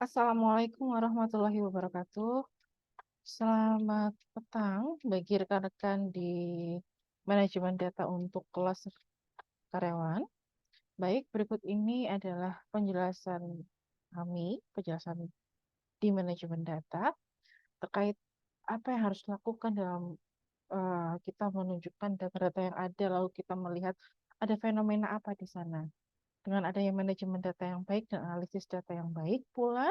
Assalamualaikum warahmatullahi wabarakatuh. Selamat petang bagi rekan-rekan di manajemen data untuk kelas karyawan. Baik, berikut ini adalah penjelasan di manajemen data terkait apa yang harus dilakukan dalam kita menunjukkan data-data yang ada, lalu kita melihat ada fenomena apa di sana. Dengan adanya manajemen data yang baik dan analisis data yang baik pula,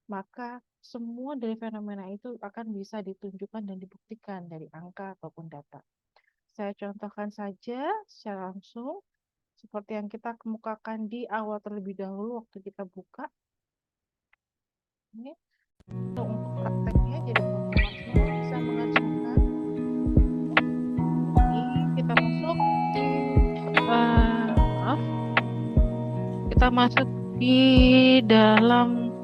maka semua dari fenomena itu akan bisa ditunjukkan dan dibuktikan dari angka ataupun data. Saya contohkan saja secara langsung, seperti yang kita kemukakan di awal terlebih dahulu waktu kita buka. Ini untuk prakteknya, jadi teman-teman semua bisa mengajukan. Ini kita masuk, maaf, kita masuk di dalam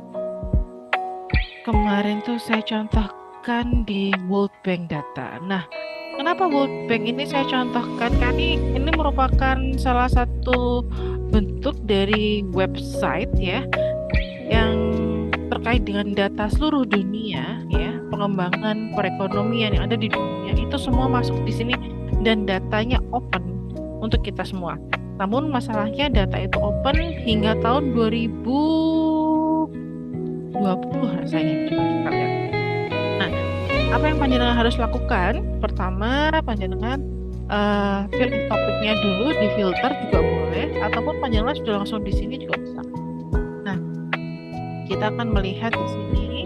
kemarin tuh saya contohkan di World Bank data. Nah, kenapa World Bank ini saya contohkan? Karena ini merupakan salah satu bentuk dari website ya yang terkait dengan data seluruh dunia ya, pengembangan perekonomian yang ada di dunia itu semua masuk di sini dan datanya open untuk kita semua. Namun masalahnya data itu open hingga tahun 2020 rasanya coba kita lihat. Nah, apa yang panjenengan harus lakukan? Pertama, panjenengan pilih topiknya dulu, di filter juga boleh, ataupun panjenengan sudah langsung di sini juga bisa. Nah, kita akan melihat di sini,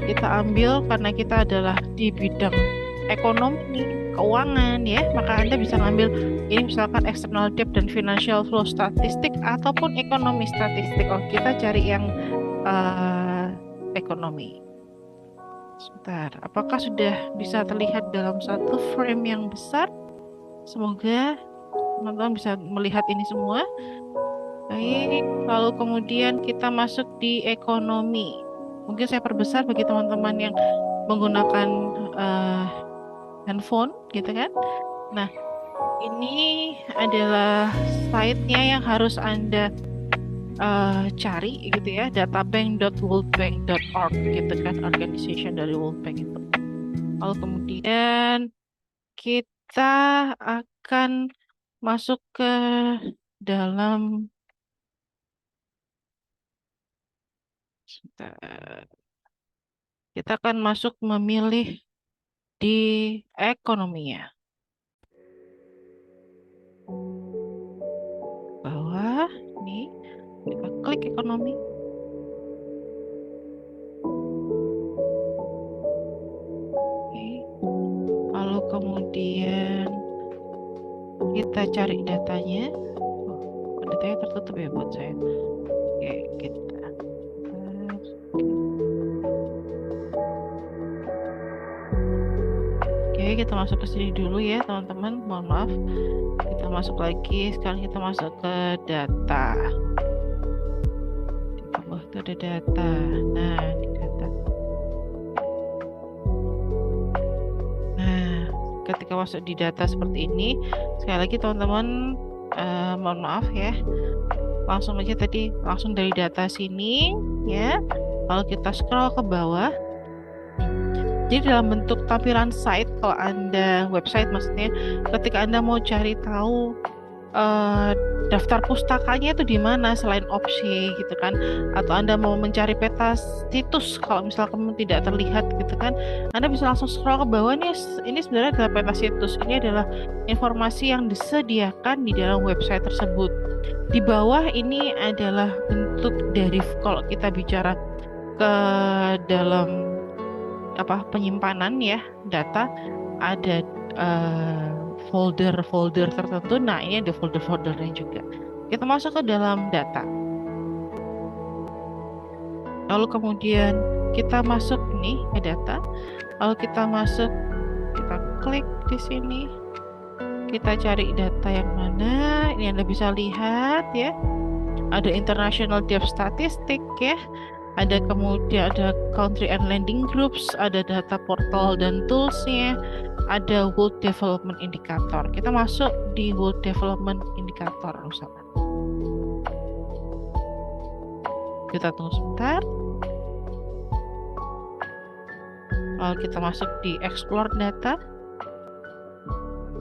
kita ambil karena kita adalah di bidang ekonomi, keuangan ya, maka Anda bisa ngambil ini misalkan external debt dan financial flow statistik ataupun ekonomi statistik. Oh, kita cari yang ekonomi. Sebentar, apakah sudah bisa terlihat dalam satu frame yang besar? Semoga teman-teman bisa melihat ini semua. Baik, lalu kemudian kita masuk di ekonomi. Mungkin saya perbesar bagi teman-teman yang menggunakan handphone, gitu kan? Nah, ini adalah slide-nya yang harus Anda cari gitu ya, databank.worldbank.org gitu kan, organization dari World Bank itu. Lalu kemudian kita akan masuk ke dalam kita akan masuk memilih di ekonominya. Bawah nih kita klik ekonomi. Oke. Lalu kemudian kita cari datanya. Oh, datanya tertutup ya buat saya. Oke, kita. Oke, kita masuk ke sini dulu ya, teman-teman. Mohon maaf. Kita masuk lagi. Sekarang kita masuk ke data. Di bawah itu ada data. Nah, di data. Nah, ketika masuk di data seperti ini, sekali lagi teman-teman, mohon maaf ya. Langsung aja tadi, langsung dari data sini ya. Lalu kita scroll ke bawah. Jadi dalam bentuk tampilan site, kalau Anda website maksudnya, ketika Anda mau cari tahu daftar pustakanya itu di mana selain opsi gitu kan, atau Anda mau mencari peta situs kalau misalkan tidak terlihat gitu kan, Anda bisa langsung scroll ke bawah nih. Ini sebenarnya adalah peta situs, ini adalah informasi yang disediakan di dalam website tersebut. Di bawah ini adalah bentuk dari, kalau kita bicara ke dalam penyimpanan ya data, ada folder-folder tertentu. Nah, ini ada folder-foldernya juga. Kita masuk ke dalam data. Lalu kemudian kita masuk nih ke data. Lalu kita masuk, kita klik di sini. Kita cari data yang mana. Ini Anda bisa lihat ya. Ada international debt statistik ya. Ada kemudian ada country and lending groups, ada data portal dan toolsnya, ada World Development Indicator. Kita masuk di World Development Indicator misalkan. Kita tunggu sebentar. Lalu kita masuk di explore data.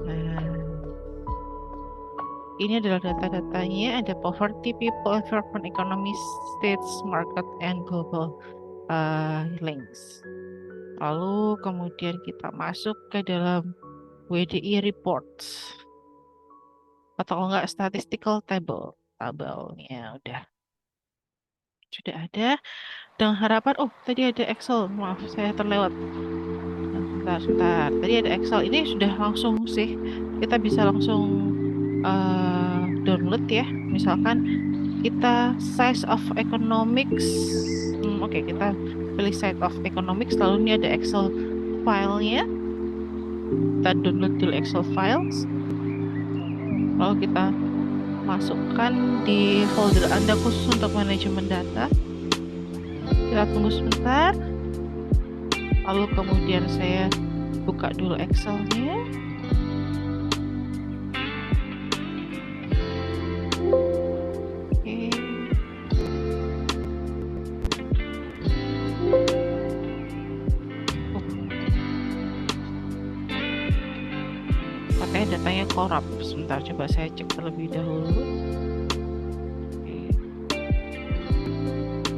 Nah, ini adalah data-datanya. Ada poverty, people, environment, economy, states, market, and global links. Lalu kemudian kita masuk ke dalam WDI reports atau enggak statistical table. Tabelnya udah sudah ada. Dengan harapan, oh tadi ada Excel, maaf saya terlewat. Sebentar. Tadi ada Excel. Ini sudah langsung sih. Kita bisa langsung download ya. Misalkan kita size of economics. Oke, kita pilih size of economics. Lalu ini ada Excel filenya. Kita download dulu Excel files. Lalu kita masukkan di folder Anda khusus untuk manajemen data. Kita tunggu sebentar. Lalu kemudian saya buka dulu Excel-nya. Oke. Katanya datanya korup. Sebentar, coba saya cek terlebih dahulu. Oke.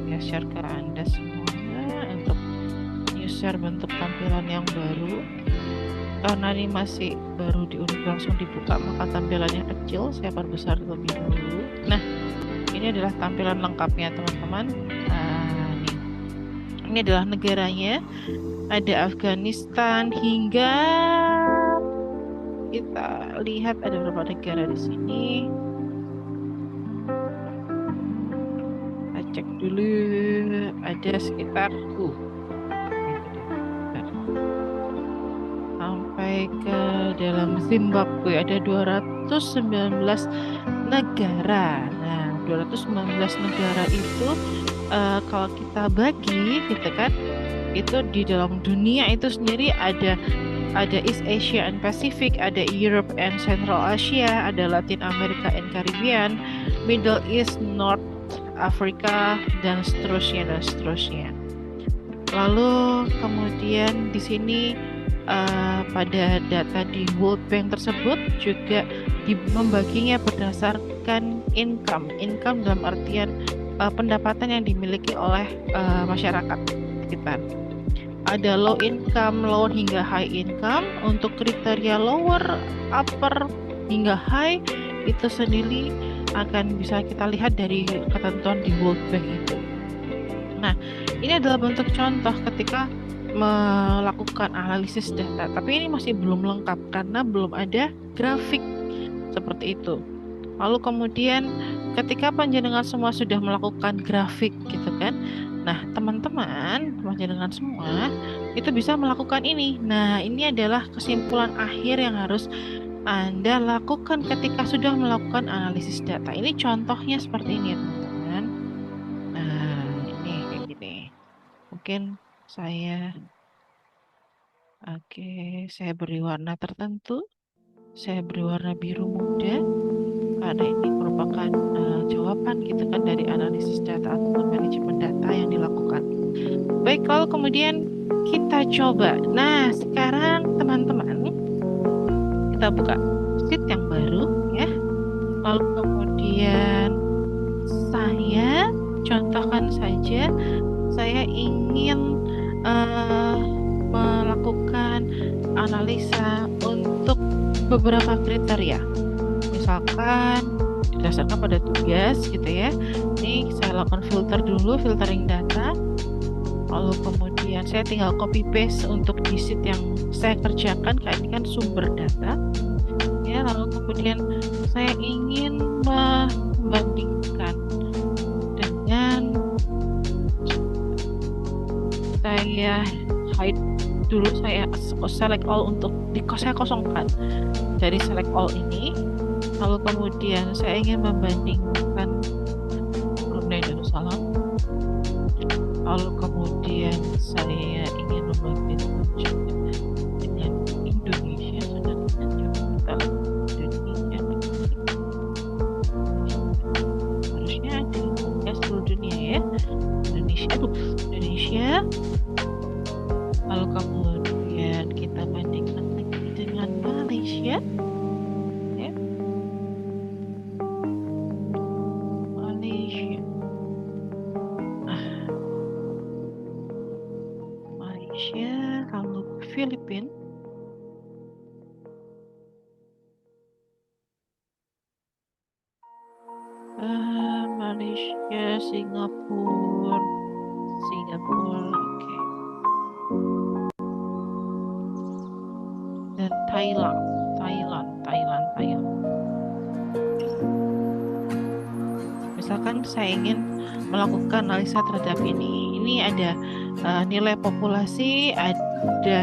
Ya, share ke Anda semuanya untuk share bentuk tampilan yang baru. Karena ini masih baru diunduh langsung dibuka, maka tampilannya kecil. Saya perbesar terlebih dahulu. Nah, ini adalah tampilan lengkapnya teman-teman. Ini adalah negaranya. Ada Afghanistan hingga kita lihat ada beberapa negara di sini. Kita cek dulu. Ada sekitar sampai ke dalam Zimbabwe ada 219 negara. Nah, 219 negara itu kalau kita bagi gitu kan, itu di dalam dunia itu sendiri ada East Asia and Pacific, ada Europe and Central Asia, ada Latin America and Caribbean, Middle East, North Africa, dan seterusnya. Lalu kemudian di sini pada data di World Bank tersebut juga membaginya berdasarkan income dalam artian pendapatan yang dimiliki oleh masyarakat sekitar. Ada low income, lower hingga high income. Untuk kriteria lower, upper hingga high itu sendiri akan bisa kita lihat dari ketentuan di World Bank itu. Nah, ini adalah bentuk contoh ketika melakukan analisis data, tapi ini masih belum lengkap karena belum ada grafik seperti itu. Lalu kemudian ketika panjenengan semua sudah melakukan grafik gitu kan, nah teman-teman panjenengan semua itu bisa melakukan ini. Nah, ini adalah kesimpulan akhir yang harus Anda lakukan ketika sudah melakukan analisis data. Ini contohnya seperti ini teman-teman. Nah, ini kayak gini. Mungkin saya beri warna tertentu. Saya beri warna biru muda karena ini merupakan jawaban gitu kan dari analisis data atau manajemen data yang dilakukan. Baik, lalu kemudian kita coba. Nah, sekarang teman-teman kita buka sheet yang baru ya. Lalu kemudian saya contohkan saja, saya ingin melakukan analisa untuk beberapa kriteria. Misalkan didasarkan pada tugas gitu ya. Ini saya lakukan filter dulu, filtering data. Lalu kemudian saya tinggal copy paste untuk di sheet yang saya kerjakan, karena ini kan sumber data. Ya, lalu kemudian saya ingin membandingkan dengan saya hide dulu, saya select all untuk saya kosongkan dari select all ini. Lalu kemudian saya ingin membandingkan Brunei Darussalam. Lalu kemudian saya ingin membandingkan juga dengan Indonesia. Sudah kita Indonesia harusnya ada ya seluruh dunia ya. Indonesia Lalu kemudian kita bandingkan lagi dengan Malaysia, ya. Malaysia, Malaysia, lalu Filipina, Malaysia, Singapura, oke. Dan Thailand. Misalkan saya ingin melakukan analisa terhadap ini ada nilai populasi, ada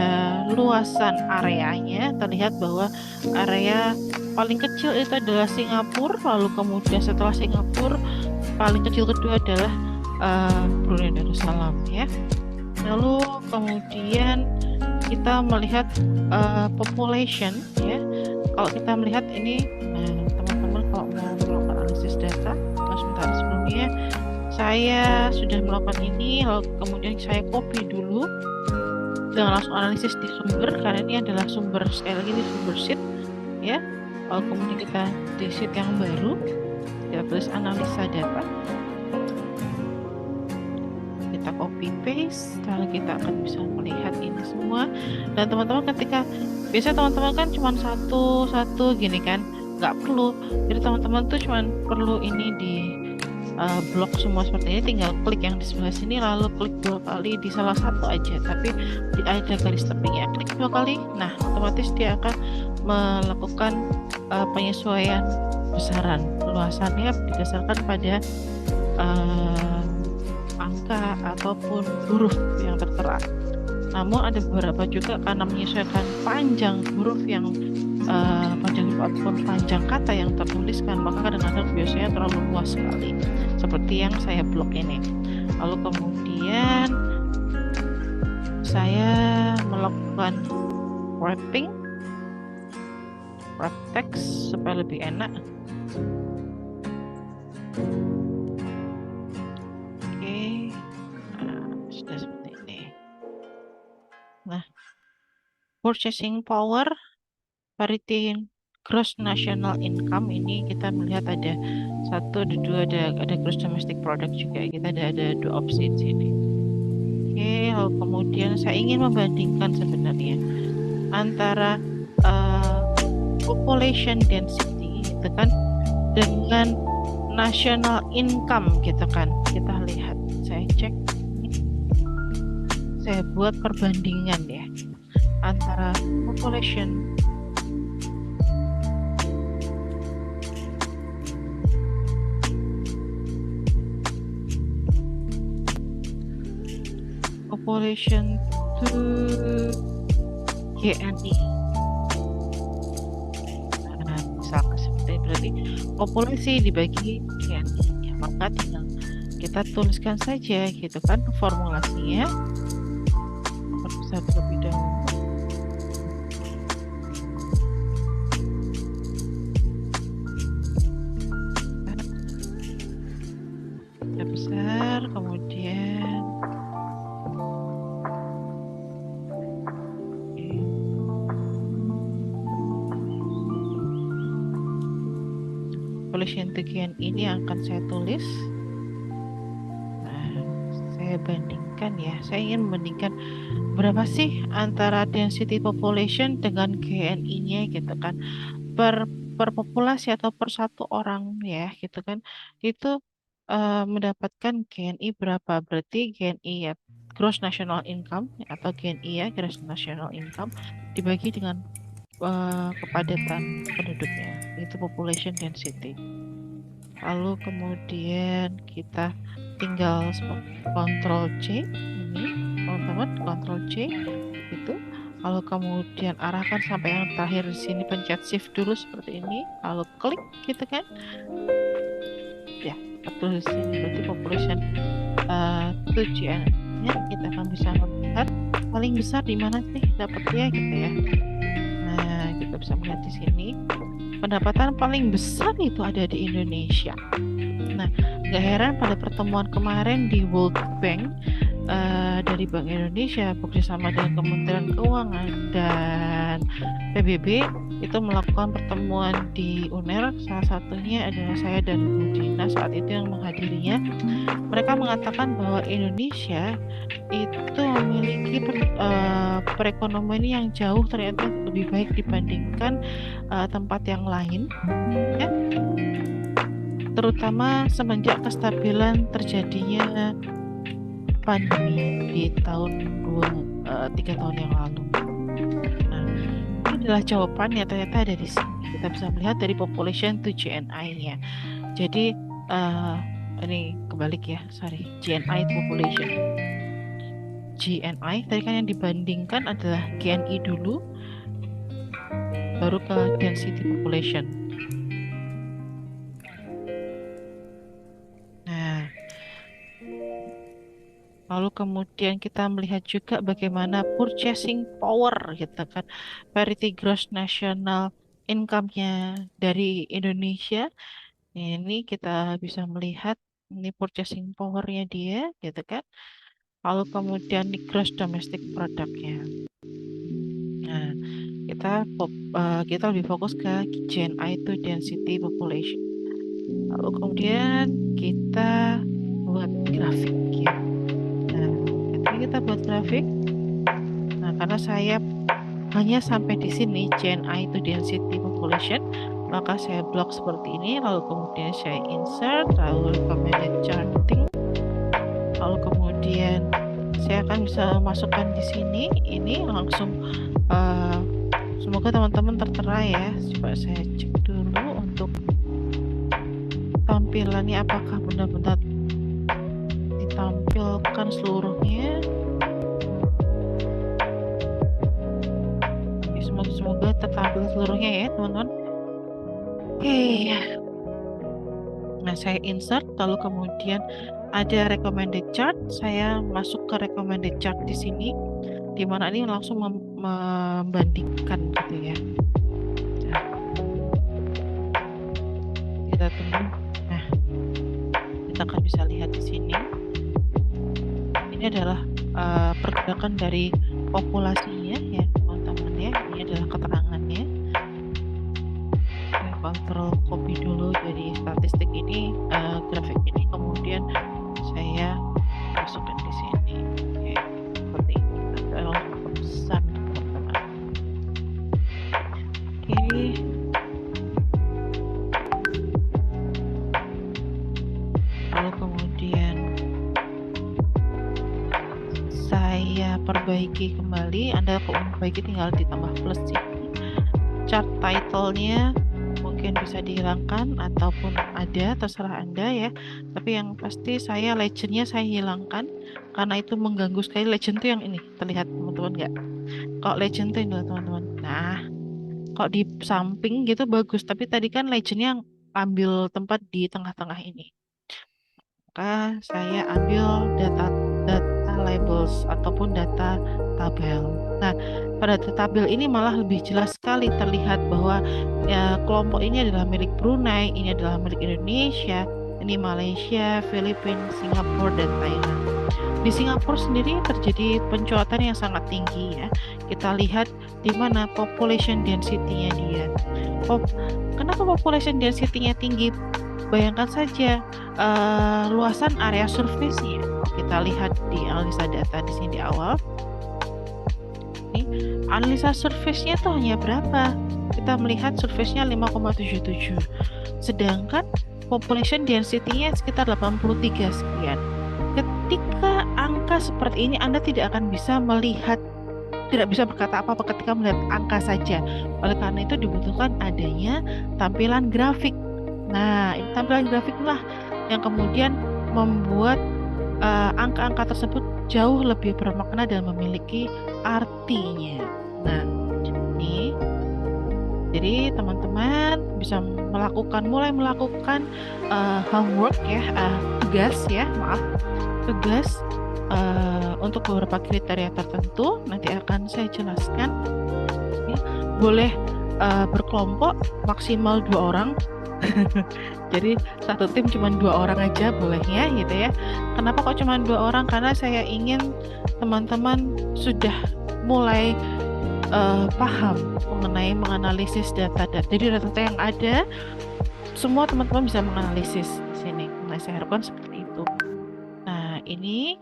luasan areanya. Terlihat bahwa area paling kecil itu adalah Singapura, lalu kemudian setelah Singapura paling kecil kedua adalah Brunei Darussalam, ya. Lalu kemudian kita melihat population, ya. Kalau kita melihat ini, teman-teman kalau mau melakukan analisis data, sebentar sebelumnya saya sudah melakukan ini, lalu kemudian saya copy dulu dan langsung analisis di sumber, karena ini adalah sumber, sekali lagi ini sumber sheet, ya. Lalu kemudian kita di sheet yang baru, kita tulis analisa data, kita copy paste, lalu kita akan bisa melihat ini semua. Dan teman-teman ketika biasa teman-teman kan cuma satu gini kan, nggak perlu. Jadi teman-teman tuh cuma perlu ini di blok semua seperti ini, tinggal klik yang di sebelah sini, lalu klik 2 kali di salah satu aja, tapi ada garis tepinya, klik 2 kali, nah otomatis dia akan melakukan penyesuaian besaran luasannya berdasarkan pada angka ataupun huruf yang tertera. Namun ada beberapa juga karena menyesuaikan panjang huruf yang panjang huruf ataupun panjang kata yang tertuliskan, maka kadang-kadang biasanya terlalu luas sekali, seperti yang saya blok ini. Lalu kemudian saya melakukan wrap text supaya lebih enak. Oke, sudah seperti ini. Nah, purchasing power, parity gross national income, ini kita melihat ada 1, ada 2, ada gross domestic product juga, kita ada 2 opsi di sini. Oke, lalu kemudian saya ingin membandingkan sebenarnya antara population density gitu kan dengan national income gitu kan. Kita lihat, saya cek, saya buat perbandingan ya antara population to GNI. Nah, misalkan seperti ini, berarti populasi dibagi GNI, ya, maka tinggal kita tuliskan saja gitu kan formulasinya. Bisa terlebih dahulu. Besar, kemudian population to GNI ini akan saya tulis. Nah, saya bandingkan ya, saya ingin membandingkan berapa sih antara density population dengan GNI-nya gitu kan, per populasi atau per satu orang ya gitu kan, itu mendapatkan GNI berapa. Berarti GNI ya gross national income atau GNI ya gross national income dibagi dengan kepadatan penduduknya, itu population density. Lalu kemudian kita tinggal Ctrl C ini teman-teman, Ctrl C itu, lalu kemudian arahkan sampai yang terakhir di sini, pencet shift dulu seperti ini, lalu klik gitu kan ya, betul di sini. Berarti population to GNI nya kita akan bisa melihat paling besar di mana sih dapatnya gitu ya. Nah, kita bisa melihat di sini pendapatan paling besar itu ada di Indonesia. Nah, gak heran pada pertemuan kemarin di World Bank dari Bank Indonesia bekerjasama dengan Kementerian Keuangan dan PBB itu melakukan pertemuan di UNER. Salah satunya adalah saya dan Bu Dina saat itu yang menghadirinya. Mereka mengatakan bahwa Indonesia itu memiliki perekonomian yang jauh ternyata lebih baik dibandingkan tempat yang lain, ya, terutama semenjak kestabilan terjadinya pandemi di tahun 3 tahun yang lalu. Nah, ini adalah jawabannya ternyata ada di sini. Kita bisa melihat dari population to GNI-nya. Jadi ini kebalik ya, sorry, GNI population. GNI tadi kan yang dibandingkan adalah GNI dulu, baru ke density population. Nah, lalu kemudian kita melihat juga bagaimana purchasing power gitu kan, parity gross national income-nya dari Indonesia. Ini kita bisa melihat ini purchasing power-nya dia gitu kan. Lalu kemudian di gross domestic product-nya. Nah, kita lebih fokus ke GNI to density population. Lalu kemudian kita buat grafik ya. Nah, ketika kita buat grafik, nah karena saya hanya sampai di sini GNI to density population, maka saya blok seperti ini. Lalu kemudian saya insert, lalu recommended charting. Lalu kemudian saya akan bisa masukkan di sini. Ini langsung semoga teman-teman tertera ya. Coba saya cek dulu untuk tampilannya apakah benar-benar ditampilkan seluruhnya. Semoga tertampil seluruhnya ya teman-teman. Oke. Nah, saya insert, lalu kemudian ada recommended chart. Saya masuk ke recommended chart di sini, di mana ini langsung membandingkan gitu ya. Nah, kita tunggu. Nah, kita akan bisa lihat di sini. Ini adalah pergerakan dari populasinya ya teman-teman ya. Ini adalah keterangannya. Saya kontrol copy dulu dari statistik ini, grafik ini, kemudian saya masukkan di sini. Oke, seperti ini. Kita langsung pesan teman-teman. Oke. Lalu kemudian saya perbaiki kembali. Anda kalau memperbaiki tinggal ditambah plus ini. Chart title-nya mungkin bisa dihilangkan ataupun ada, terserah Anda ya. Tapi yang pasti saya legend-nya saya hilangkan karena itu mengganggu sekali. Legend itu yang ini, terlihat teman-teman nggak? Kalau legend itu ini teman-teman. Nah, kalau di samping gitu bagus, tapi tadi kan legend-nya ambil tempat di tengah-tengah ini. Maka saya ambil data labels ataupun data tabel. Nah, pada data tabel ini malah lebih jelas sekali terlihat bahwa ya, kelompok ini adalah milik Brunei, ini adalah milik Indonesia, ini Malaysia, Filipina, Singapura, dan Thailand. Di Singapura sendiri terjadi pencuatan yang sangat tinggi ya. Kita lihat di mana population density-nya dia. Kenapa population density-nya tinggi? Bayangkan saja luasan area surface-nya. Kita lihat di analisa data di sini di awal. Ini analisa surface-nya itu hanya berapa? Kita melihat surface-nya 5,77. Sedangkan population density-nya sekitar 83 sekian. Ketika angka seperti ini Anda tidak akan bisa melihat, tidak bisa berkata apa-apa ketika melihat angka saja. Oleh karena itu dibutuhkan adanya tampilan grafik. Nah, ini tampilan grafik lah yang kemudian membuat angka-angka tersebut jauh lebih bermakna dan memiliki artinya. Nah, ini jadi teman-teman bisa mulai melakukan homework ya, tugas untuk beberapa kriteria tertentu. Nanti akan saya jelaskan. Ya, boleh berkelompok maksimal 2 orang. Jadi satu tim cuma 2 orang aja bolehnya gitu ya. Kenapa kok cuma 2 orang? Karena saya ingin teman-teman sudah mulai paham mengenai menganalisis data-data. Jadi data-data yang ada, semua teman-teman bisa menganalisis di sini. Nah, saya harapkan seperti itu. Nah, ini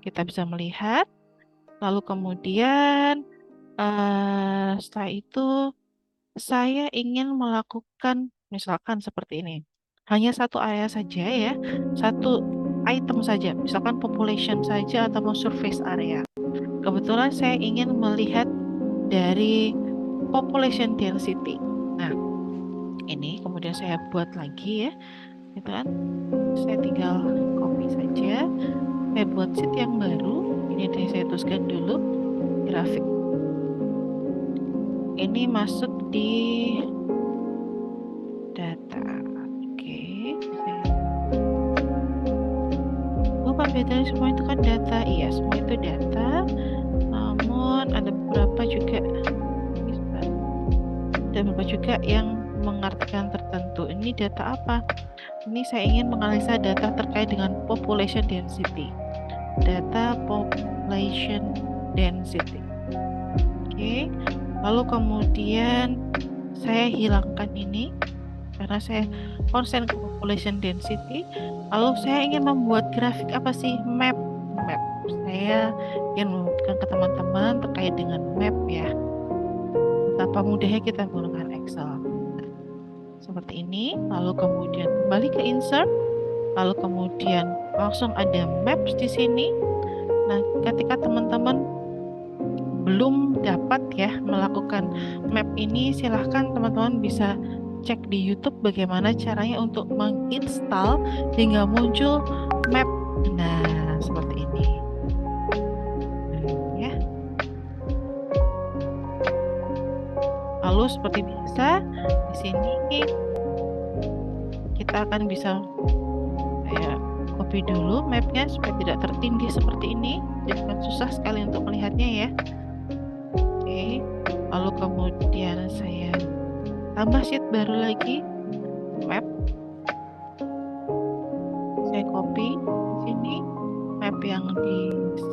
kita bisa melihat. Lalu kemudian setelah itu saya ingin melakukan misalkan seperti ini. Hanya satu area saja ya, satu item saja, misalkan population saja atau mau surface area. Kebetulan saya ingin melihat dari population density. Nah, ini kemudian saya buat lagi ya, gitu kan? Saya tinggal copy saja. Saya buat sheet yang baru. Ini saya tuliskan dulu grafik. Ini masuk di data. Oke. Lupa bedanya semua itu kan data. Iya, semua itu data. Namun ada beberapa juga yang mengartikan tertentu. Ini data apa? Ini saya ingin menganalisa data terkait dengan population density. Data population density. Oke. Lalu kemudian saya hilangkan ini karena saya konsen ke population density. Lalu saya ingin membuat grafik apa sih? Map. Saya ingin memberikan ke teman-teman terkait dengan map ya. Betapa mudahnya kita menggunakan Excel. Nah, seperti ini. Lalu kemudian kembali ke insert. Lalu kemudian langsung ada maps di sini. Nah, ketika teman-teman belum dapat ya melakukan map ini, silahkan teman-teman bisa cek di YouTube bagaimana caranya untuk menginstal hingga muncul map. Nah, seperti ini. Ya. Lalu seperti biasa di sini kita akan bisa copy dulu mapnya supaya tidak tertindih seperti ini. Jadi kan susah sekali untuk melihatnya ya. Oke, lalu kemudian saya tambah sheet baru lagi, map. Saya copy di sini map yang di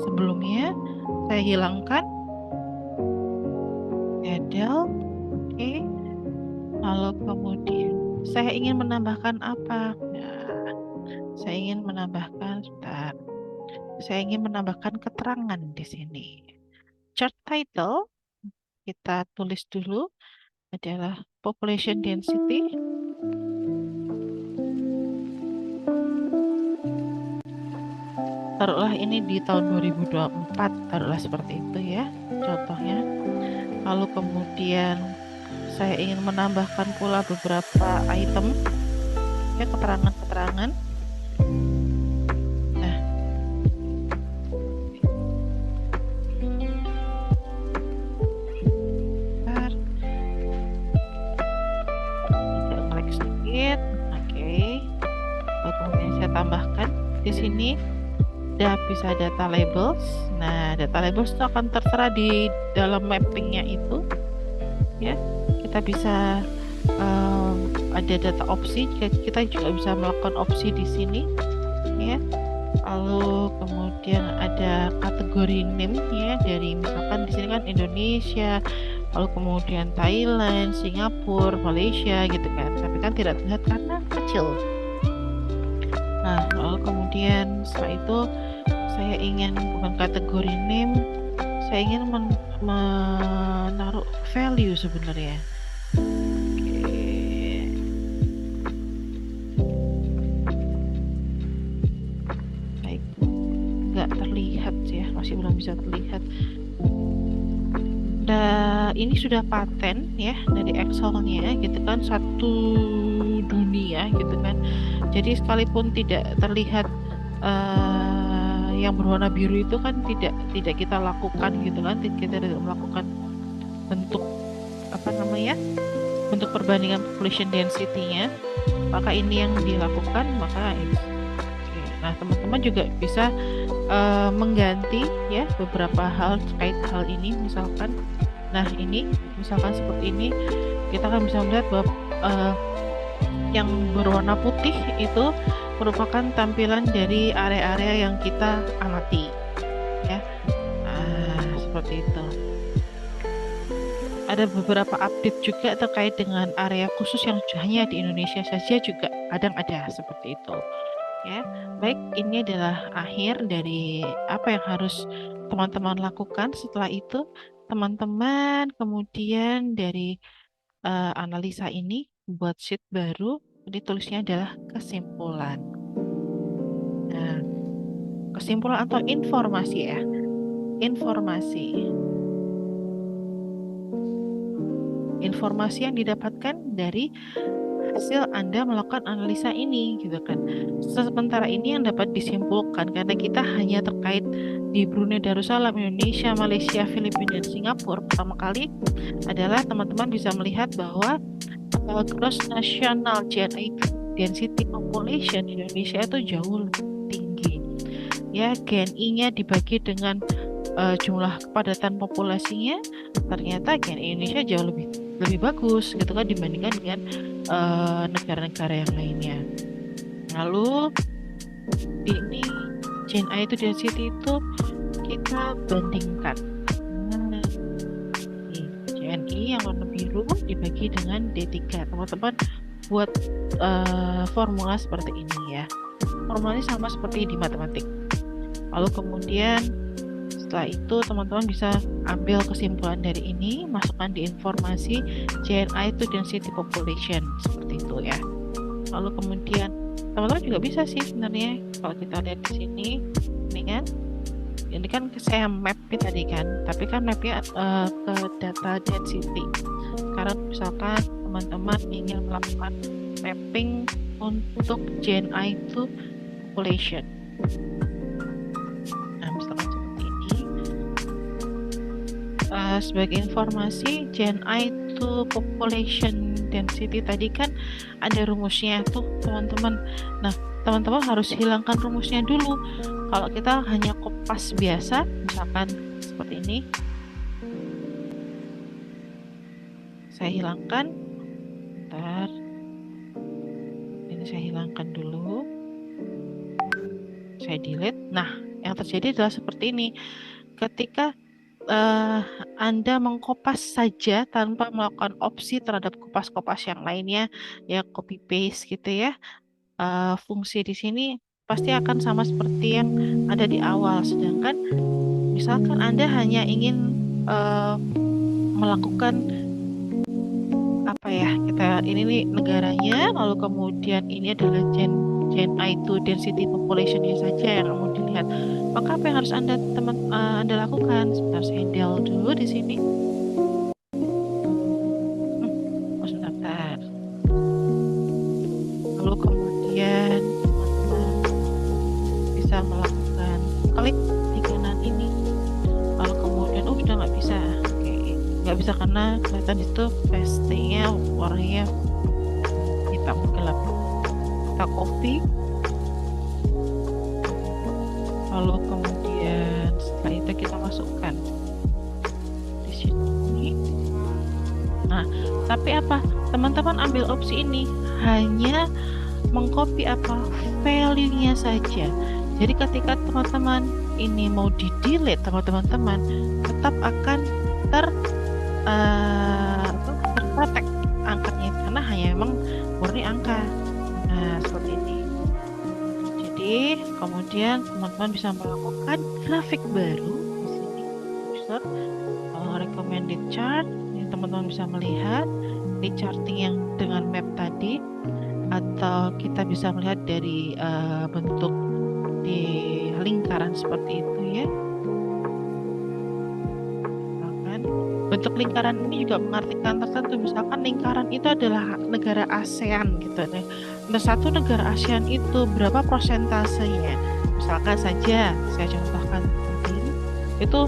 sebelumnya, saya hilangkan, edel. Oke, lalu kemudian saya ingin menambahkan apa? Nah, saya ingin menambahkan, saya ingin menambahkan keterangan di sini. Chart title kita tulis dulu adalah population density. Taruhlah ini di tahun 2024, taruhlah seperti itu ya contohnya. Lalu kemudian saya ingin menambahkan pula beberapa item ya, keterangan-keterangan. Nah, klik sedikit. Oke. Lalu kemudian saya tambahkan di sini udah bisa data labels. Nah, data labels itu akan tertera di dalam mappingnya itu ya. Kita bisa ada data opsi, kita juga bisa melakukan opsi di sini ya. Lalu kemudian ada kategori name ya, dari misalkan di sini kan Indonesia, lalu kemudian Thailand, Singapura, Malaysia gitu kan. Tapi kan tidak terlihat karena kecil. Nah, lalu kemudian setelah itu saya ingin bukan kategori name, saya ingin menaruh value sebenarnya. Baik, nggak terlihat ya, masih belum bisa terlihat. Dan ini sudah paten ya dari Excel-nya gitu kan, satu dunia gitu kan. Jadi sekalipun tidak terlihat yang berwarna biru itu kan tidak kita lakukan gitu kan, kita tidak melakukan bentuk apa namanya, bentuk perbandingan population density-nya, maka ini yang dilakukan, maka ini. Nah, teman-teman juga bisa mengganti ya beberapa hal terkait hal ini, misalkan nah ini misalkan seperti ini, kita akan bisa melihat bahwa yang berwarna putih itu merupakan tampilan dari area-area yang kita amati, ya. Seperti itu. Ada beberapa update juga terkait dengan area khusus yang hanya di Indonesia saja juga kadang ada seperti itu. Ya, baik, ini adalah akhir dari apa yang harus teman-teman lakukan. Setelah itu, teman-teman kemudian dari analisa ini buat sheet baru, ditulisnya adalah kesimpulan. Nah, kesimpulan atau informasi ya, informasi. Informasi yang didapatkan dari hasil Anda melakukan analisa ini gitu kan. Sementara ini yang dapat disimpulkan karena kita hanya terkait di Brunei Darussalam, Indonesia, Malaysia, Filipina, dan Singapura pertama kali adalah teman-teman bisa melihat bahwa gross national GNI density population Indonesia itu jauh lebih tinggi. Ya, GNI-nya dibagi dengan jumlah kepadatan populasinya, ternyata GNI Indonesia jauh lebih bagus gitu kan dibandingkan dengan negara-negara yang lainnya. Lalu ini GNI itu density itu kita bandingkan. Nah, GNI yang warna biru dibagi dengan D3. Teman-teman buat formula seperti ini ya. Formulanya sama seperti di matematik. Lalu kemudian setelah itu teman-teman bisa ambil kesimpulan dari ini, masukkan di informasi GNI to density population seperti itu ya. Lalu kemudian teman-teman juga bisa sih sebenarnya kalau kita lihat di sini, ini kan saya map tadi kan, tapi kan mapnya ke data density. Karena misalkan teman-teman ingin melakukan mapping untuk GNI to population. Sebagai informasi, GNI to population density tadi kan ada rumusnya tuh teman-teman. Nah, teman-teman harus hilangkan rumusnya dulu. Kalau kita hanya kopas biasa, misalkan seperti ini, saya hilangkan. Bentar, ini saya hilangkan dulu. Saya delete. Nah, yang terjadi adalah seperti ini. Ketika Anda mengkopas saja tanpa melakukan opsi terhadap kopas-kopas yang lainnya, ya copy paste gitu ya. Fungsi di sini pasti akan sama seperti yang ada di awal. Sedangkan misalkan Anda hanya ingin melakukan apa ya, kita ini nih negaranya, lalu kemudian ini adalah GNI to density population-nya saja yang mau dilihat. Maka apa yang harus Anda lakukan? Sebentar, saya del dulu di sini. Sebentar. Lalu kemudian bisa melakukan klik di kanan ini. Lalu kemudian sudah nggak bisa. Oke, nggak bisa karena kelihatan di situ paste-nya warnanya hitam gelap. Kita copy. Lalu kemudian setelah itu kita masukkan di sini. Nah, tapi apa? Teman-teman ambil opsi ini hanya mengcopy apa? Value-nya saja. Jadi ketika teman-teman ini mau di-delete teman-teman tetap akan terdetek angkanya karena hanya memang murni angka. Nah, seperti ini. Jadi kemudian teman-teman bisa melakukan grafik baru di sini. User recommended chart. Ini teman-teman bisa melihat di charting yang dengan map tadi, atau kita bisa melihat dari bentuk di lingkaran seperti itu ya. Bentuk lingkaran ini juga mengartikan tertentu. Misalkan lingkaran itu adalah negara ASEAN gitu. Nah, satu negara ASEAN itu berapa persentasenya? Misalkan saja saya contohkan ini, itu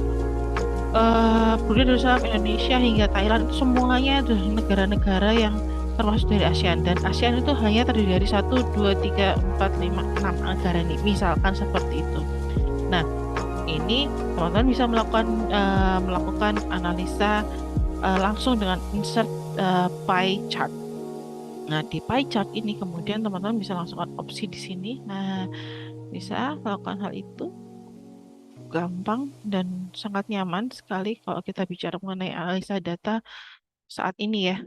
Brunei Darussalam, Indonesia hingga Thailand itu semuanya adalah negara-negara yang termasuk dari ASEAN, dan ASEAN itu hanya terdiri dari 1, 2, 3, 4, 5, 6 negara ini. Misalkan seperti itu. Nah, ini teman-teman bisa melakukan analisa langsung dengan insert pie chart. Nah, di pie chart ini kemudian teman-teman bisa langsung opsi di sini. Nah, bisa melakukan hal itu gampang dan sangat nyaman sekali kalau kita bicara mengenai analisa data saat ini ya.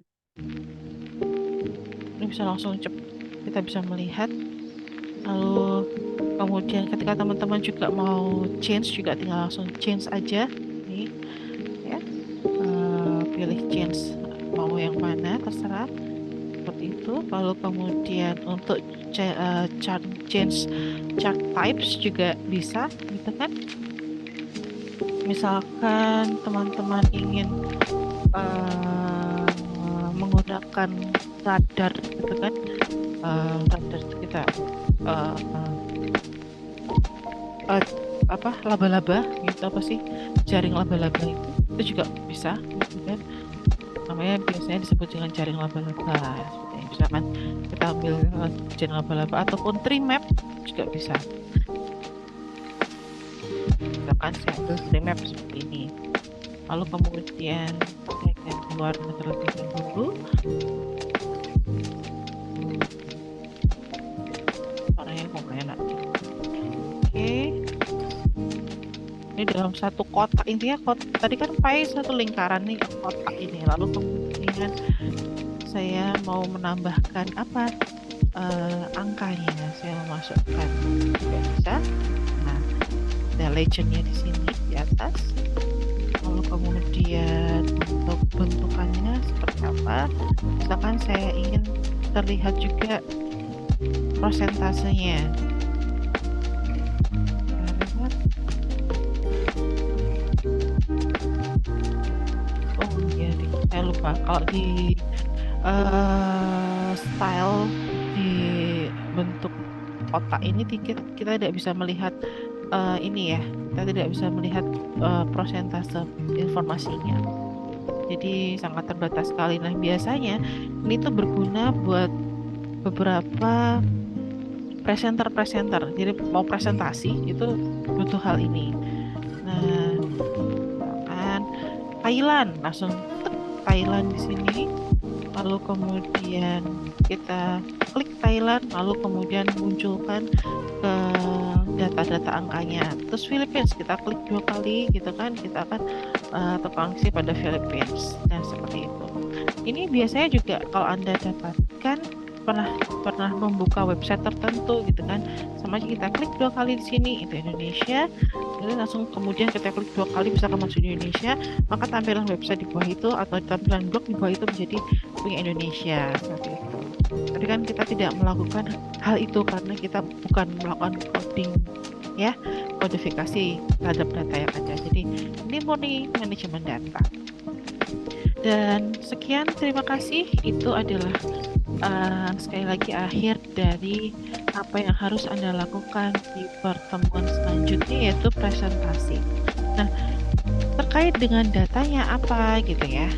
Ini bisa langsung kita bisa melihat. Lalu kemudian ketika teman-teman juga mau change juga tinggal langsung change aja. Nih ya. Pilih change mau yang mana terserah seperti itu. Lalu kemudian untuk chart change chart types juga bisa gitu kan. Misalkan teman-teman ingin menggunakan radar gitu kan. Radar itu kita uh, uh, apa laba-laba gitu apa sih jaring laba-laba itu juga bisa gitu kan. Namanya biasanya disebut dengan jaring laba-laba seperti ini. Misalkan kita ambil jaring laba-laba ataupun tree map juga bisa. Misalkan saya ambil tree map seperti ini, lalu kemudian saya keluar terlebih dahulu. Warnanya kok nggak enak. Oke, ini dalam satu kotak, intinya tadi kan pai satu lingkaran nih kotak ini, lalu kemudian saya mau menambahkan apa angkanya, saya memasukkan juga bisa. Nah, ada legendnya di sini di atas, lalu kemudian untuk bentukannya seperti apa, misalkan saya ingin terlihat juga prosentasenya. Oh iya, saya lupa kalau di style di bentuk kotak ini kita tidak bisa melihat ini ya, kita tidak bisa melihat prosentase informasinya. Jadi sangat terbatas sekali. Nah, biasanya ini tuh berguna buat beberapa presenter. Jadi mau presentasi itu butuh hal ini. Nah, kan Thailand langsung Thailand di sini. Lalu kemudian kita klik Thailand, lalu kemudian munculkan ke data-data angkanya. Terus Philippines kita klik 2 kali gitu kan, kita akan terkoneksi pada Philippines dan seperti itu. Ini biasanya juga kalau Anda dapatkan pernah membuka website tertentu gitu kan, sama aja kita klik 2 kali di sini itu Indonesia, jadi langsung kemudian kita klik 2 kali bisa masuk di Indonesia, maka tampilan website di bawah itu atau tampilan blog di bawah itu menjadi punya Indonesia seperti itu. Tapi kan kita tidak melakukan hal itu karena kita bukan melakukan coding ya, kodifikasi terhadap data yang ada. Jadi ini murni manajemen data. Dan sekian, terima kasih. Itu adalah sekali lagi akhir dari apa yang harus Anda lakukan di pertemuan selanjutnya, yaitu presentasi. Nah, terkait dengan datanya apa gitu ya.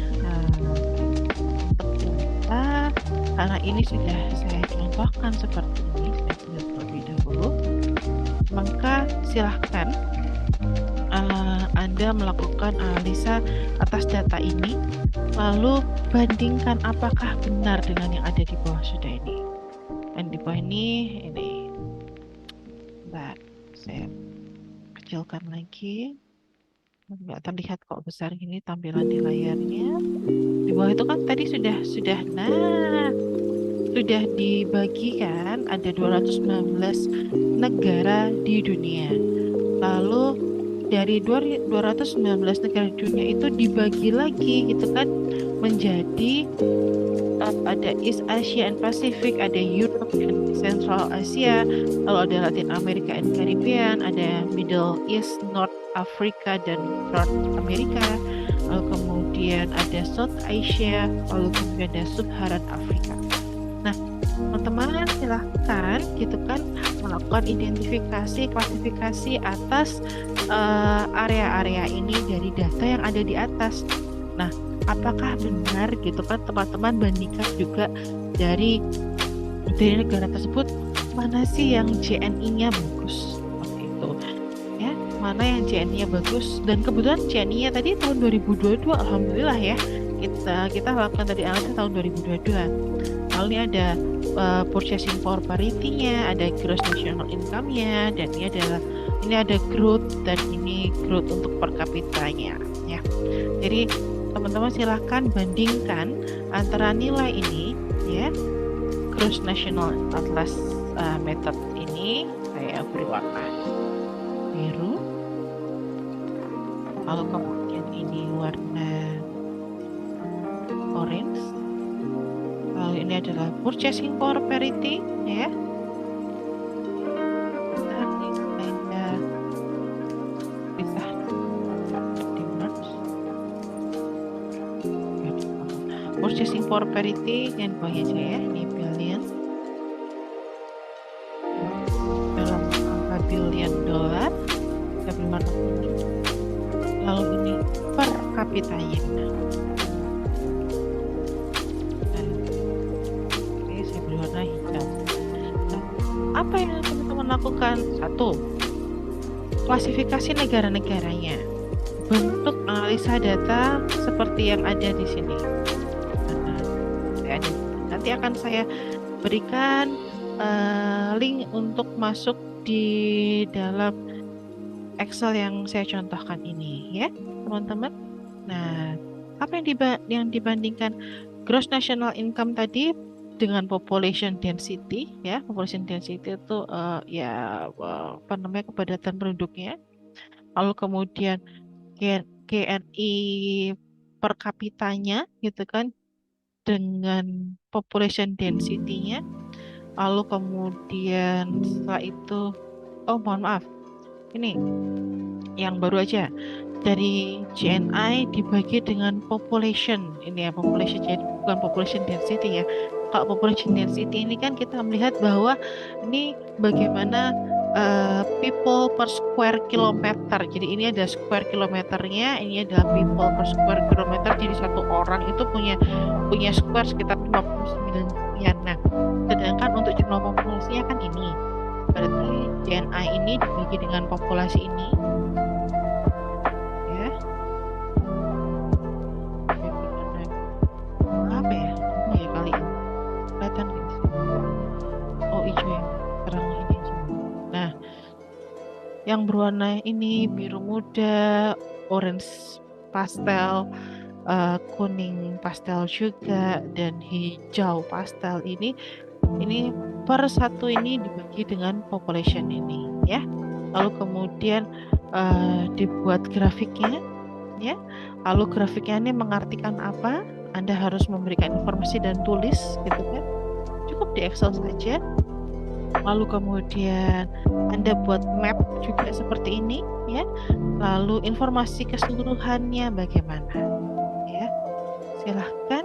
Untuk data, karena ini sudah saya contohkan seperti ini, saya tulis terlebih dahulu, maka silahkan Anda melakukan analisa atas data ini, lalu bandingkan apakah benar dengan yang ada di bawah sudah ini. Dan di bawah ini, Mbak, saya kecilkan lagi. Nggak terlihat kok besar gini tampilan di layarnya. Di bawah itu kan tadi sudah dibagikan ada 219 negara di dunia. Lalu dari 219 negara di dunia itu dibagi lagi gitu kan menjadi ada East Asia and Pacific, ada Europe and Central Asia, lalu ada Latin America and Caribbean, ada Middle East, North Africa dan North America, lalu kemudian ada South Asia, lalu kemudian ada Sub-Saharan Afrika. Nah, teman-teman silahkan gitu kan melakukan identifikasi, klasifikasi atas area-area ini dari data yang ada di atas. Nah, apakah benar gitu kan teman-teman bandingkan juga dari negara tersebut mana sih yang JNI-nya bagus seperti itu ya, mana yang JNI-nya bagus. Dan kebetulan JNI-nya tadi tahun 2022, alhamdulillah ya, kita lakukan tadi analisa tahun 2022. Lalu ini ada purchasing power parity-nya, ada gross national income-nya, dan ini ada growth, dan ini growth untuk per kapitanya ya. Jadi teman-teman silahkan bandingkan antara nilai ini ya, gross national atlas method ini saya beri warna biru, lalu kemudian ini warna orange, lalu ini adalah purchasing power parity ya. Purchasing power parity yang bawahnya aja ya, ini billion dalam angka billion dolar, kita beri warna kuning. Lalu ini per kapitanya. Oke, saya beri warna hijau. Nah, apa yang teman-teman lakukan? Satu, klasifikasi negara-negaranya, bentuk analisa data seperti yang ada di sini. Nanti akan saya berikan link untuk masuk di dalam Excel yang saya contohkan ini ya teman-teman. Nah, apa yang dibandingkan gross national income tadi dengan population density ya. Population density itu kepadatan penduduknya. Lalu kemudian GNI per kapitanya gitu kan, dengan population density-nya. Lalu kemudian setelah itu, mohon maaf, ini yang baru aja, dari GNI dibagi dengan population, ini ya population, jadi bukan population density ya. Kalau population density ini kan kita melihat bahwa ini bagaimana people per square kilometer. Jadi ini ada square kilometernya, ini adalah people per square kilometer. Jadi satu orang itu punya square sekitar 59 sekian. Nah, sedangkan untuk jumlah populasinya kan ini. Berarti GNI ini dibagi dengan populasi ini. Ya. Apa ya? Oh ya kali ini. Kelihatan gitu. Oh, hijau yang terang ini. Nah, yang berwarna ini biru muda, orange pastel, kuning pastel juga, dan hijau pastel ini per satu ini dibagi dengan population ini ya. Lalu kemudian dibuat grafiknya ya. Lalu grafiknya ini mengartikan apa? Anda harus memberikan informasi dan tulis gitu kan. Cukup di Excel saja. Lalu kemudian Anda buat map juga seperti ini ya. Lalu informasi keseluruhannya bagaimana ya. Silahkan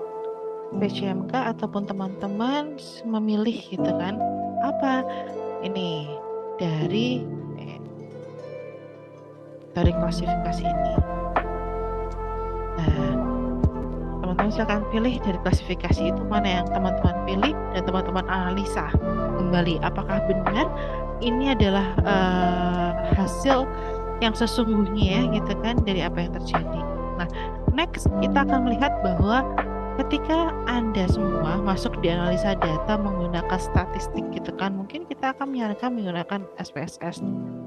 PCMK ataupun teman-teman memilih gitu kan, apa ini dari klasifikasi ini. Nah, teman-teman silakan pilih dari klasifikasi itu mana yang teman-teman pilih, dan teman-teman analisa kembali apakah benar ini adalah hasil yang sesungguhnya ya gitu kan dari apa yang terjadi. Nah, next kita akan melihat bahwa ketika Anda semua masuk di analisa data menggunakan statistik gitu kan, mungkin kita akan menyarankan menggunakan SPSS.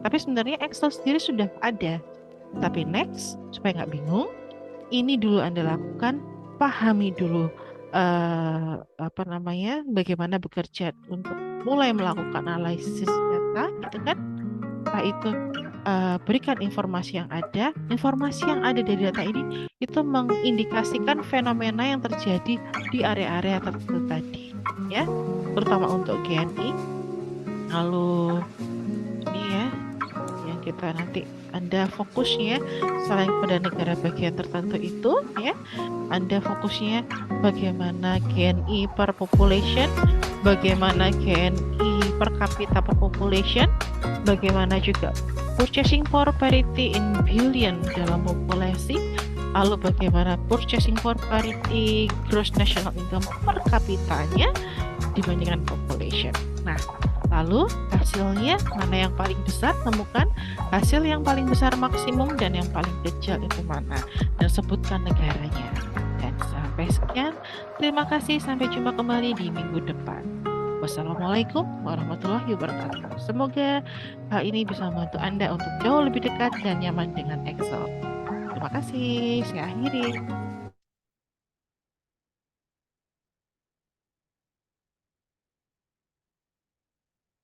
Tapi sebenarnya Excel sendiri sudah ada. Tapi next, supaya nggak bingung, ini dulu Anda lakukan, pahami dulu bagaimana bekerja untuk mulai melakukan analisis data gitu kan. Setelah itu berikan informasi yang ada. Informasi yang ada dari data ini itu mengindikasikan fenomena yang terjadi di area-area tertentu tadi ya, terutama untuk GNI. Lalu ini ya yang kita nanti Anda fokusnya selain pada negara bagian tertentu itu ya, Anda fokusnya bagaimana GNI per population, bagaimana GNI per kapita per population, bagaimana juga purchasing power parity in billion dalam populasi, lalu bagaimana purchasing power parity gross national income per kapitanya dibandingkan population. Nah, lalu hasilnya mana yang paling besar, temukan hasil yang paling besar maksimum dan yang paling kecil itu mana, dan sebutkan negaranya. Dan sampai Sampai sekian. Terima kasih. Sampai jumpa kembali di minggu depan. Wassalamualaikum warahmatullahi wabarakatuh. Semoga hal ini bisa membantu Anda untuk jauh lebih dekat dan nyaman dengan Excel. Terima kasih. Saya akhiri.